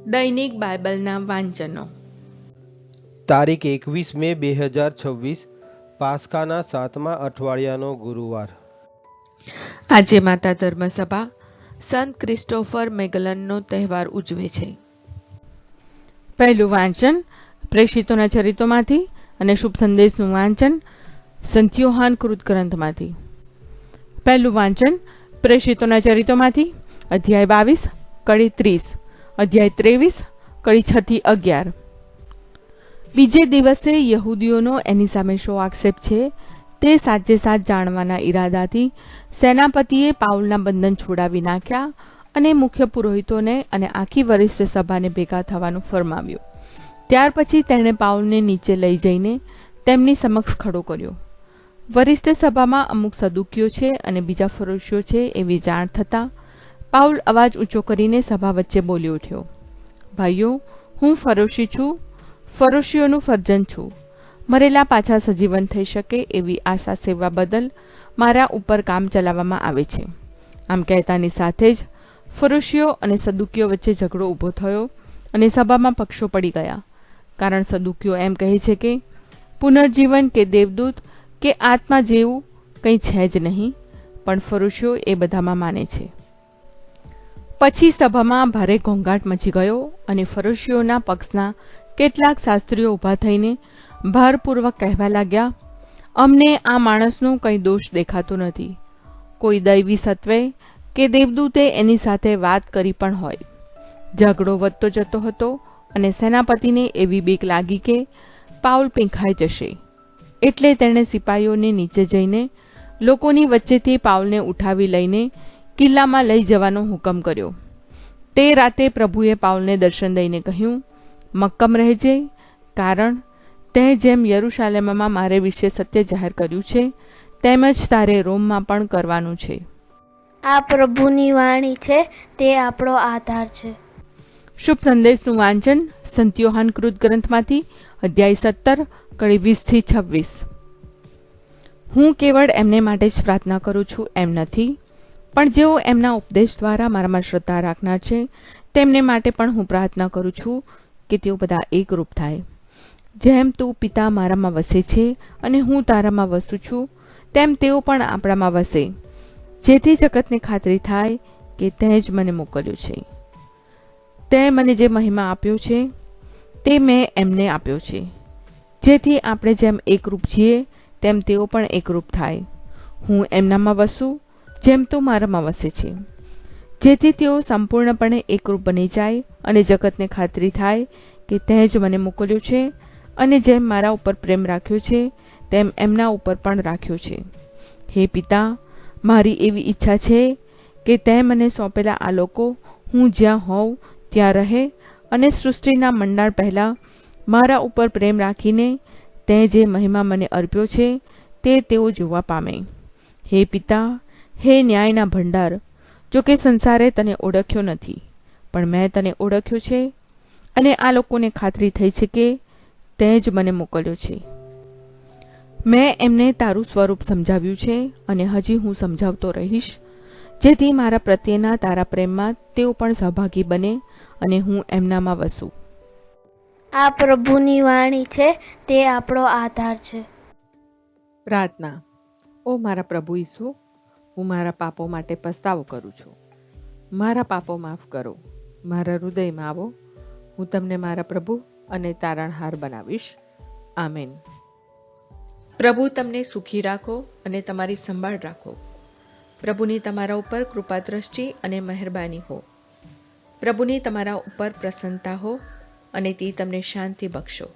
દૈનિક બાઇબલના વાંચનો. તારીખ 21 મે 2026, પાસ્કાના 7મા અઠવાડિયાનો ગુરુવાર. આજે માતા ધર્મસભા સંત ક્રિસ્ટોફર મેગલનનો તહેવાર ઉજવે છે. પહેલું વાંચન પ્રેષિતોના ચરિત્રોમાંથી અને શુભ સંદેશનું વાંચન સંત યોહાન કૃત ગ્રંથમાંથી. પહેલું વાંચન પ્રેષિતોના ચરિત્રોમાંથી અધ્યાય 22 કડી 30, અધ્યાય 23 કડી 6 થી 11. બીજે દિવસે યહૂદીઓનો એની સામે શો આક્ષેપ છે તે સાચે સાચ જાણવાના ઈરાદાથી સેનાપતિએ પાઉલના બંધન છોડાવી નાખ્યા અને મુખ્ય પુરોહિતોને અને આખી વરિષ્ઠ સભાને ભેગા થવાનું ફરમાવ્યું. ત્યાર પછી તેણે પાઉલને નીચે લઈ જઈને તેમની સમક્ષ ખડો કર્યો. વરિષ્ઠ સભામાં અમુક સદુકીઓ છે અને બીજા ફરોશીઓ છે એવી જાણ થતાં પાઉલ અવાજ ઊંચો કરીને સભા વચ્ચે બોલી ઉઠ્યો, ભાઈઓ, હું ફરોશી છું, ફરોશીઓનું ફરજન છું. મરેલા પાછા સજીવન થઈ શકે એવી આશા સેવા બદલ મારા ઉપર કામ ચલાવવામાં આવે છે. આમ કહેતાની સાથે જ ફરોશીઓ અને સદુકીઓ વચ્ચે ઝઘડો ઊભો થયો અને સભામાં પક્ષો પડી ગયા. કારણ સદુકીઓ એમ કહે છે કે પુનર્જીવન કે દેવદૂત કે આત્મા જેવું કંઈ છે જ નહીં, પણ ફરોશીઓ એ બધામાં માને છે. પછી સભામાં ભારે ઘોંઘાટ મચી ગયો અને ફરોશીઓના પક્ષના કેટલાક શાસ્ત્રીઓ ઊભા થઈને ભારપૂર્વક કહેવા લાગ્યા, અમને આ માણસનો કંઈ દોષ દેખાતો નથી. કોઈ દૈવી સત્વે કે દેવદૂતે એની સાથે વાત કરી પણ હોય. ઝઘડો વધતો જતો હતો અને સેનાપતિને એવી બીક લાગી કે પાઉલ પીંખાઈ જશે. એટલે તેણે સિપાહીઓને નીચે જઈને લોકોની વચ્ચેથી પાઉલને ઉઠાવી લઈને કિલ્લામાં લઈ જવાનો હુકમ કર્યો. તે રાતે પ્રભુએ પાઉલને દર્શન દઈને કહ્યું, મક્કમ રહેજે, કારણ તે જેમ યરુશાલેમમાં મારે વિશે સત્ય જાહેર કર્યું છે તેમજ તારે રોમમાં પણ કરવાનું છે. આ પ્રભુની વાણી છે, તે આપણો આધાર છે. શુભ સંદેશનું વાંચન સંત યોહાન કૃત ગ્રંથમાંથી અધ્યાય 17 કડી 20 થી 26. હું કેવળ એમને માટે જ પ્રાર્થના કરું છું એમ નથી, પણ જેઓ એમના ઉપદેશ દ્વારા મારામાં શ્રદ્ધા રાખનાર છે તેમને માટે પણ હું પ્રાર્થના કરું છું કે તેઓ બધા એકરૂપ થાય. જેમ તું પિતા મારામાં વસે છે અને હું તારામાં વસું છું, તેમ તેઓ પણ આપણામાં વસે, જેથી જગતને ખાતરી થાય કે તે જ મને મોકલ્યો છે. તે મને જે મહિમા આપ્યો છે તે મેં એમને આપ્યો છે, જેથી આપણે જેમ એકરૂપ છીએ તેમ તેઓ પણ એકરૂપ થાય. હું એમનામાં વસું જેમ તું મારામાં વસે છે, જેથી તેઓ સંપૂર્ણપણે એકરૂપ બની જાય અને જગતને ખાતરી થાય કે તે જ મને મોકલ્યો છે અને જેમ મારા ઉપર પ્રેમ રાખ્યો છે તેમ એમના ઉપર પણ રાખ્યો છે. હે પિતા, મારી એવી ઈચ્છા છે કે તે મને સોંપેલા આ લોકો હું જ્યાં હોઉં ત્યાં રહે અને સૃષ્ટિના મંડાણ પહેલાં મારા ઉપર પ્રેમ રાખીને તે જે મહિમા મને અર્પ્યો છે તે તેઓ જોવા પામે. હે પિતા, હે ન્યાયના ભંડાર, જો કે સંસારે તને ઓળખ્યો નથી, પણ મેં તને ઓળખ્યો છે અને આ લોકોને ખાતરી થઈ છે કે તે જ મને મોકલ્યો છે. મેં એમને તારું સ્વરૂપ સમજાવ્યું છે અને હજી હું સમજાવતો રહીશ, જેથી મારા પ્રત્યેના તારા પ્રેમમાં તેઓ પણ સહભાગી બને અને હું એમનામાં વસું. આ પ્રભુની વાણી છે, તે આપણો આધાર છે. પ્રાર્થના. ઓ મારા પ્રભુ ઈસુ, હું મારા પાપો માટે પસ્તાવો કરું છું. મારા પાપો માફ કરો, મારા હૃદયમાં આવો. હું તમને મારા પ્રભુ અને તારણહાર બનાવીશ. આમેન. પ્રભુ તમને સુખી રાખો અને તમારી સંભાળ રાખો. પ્રભુની તમારા ઉપર કૃપા દ્રષ્ટિ અને મહેરબાની હો. પ્રભુની તમારા ઉપર પ્રસન્નતા હો અને તે તમને શાંતિ બક્ષો.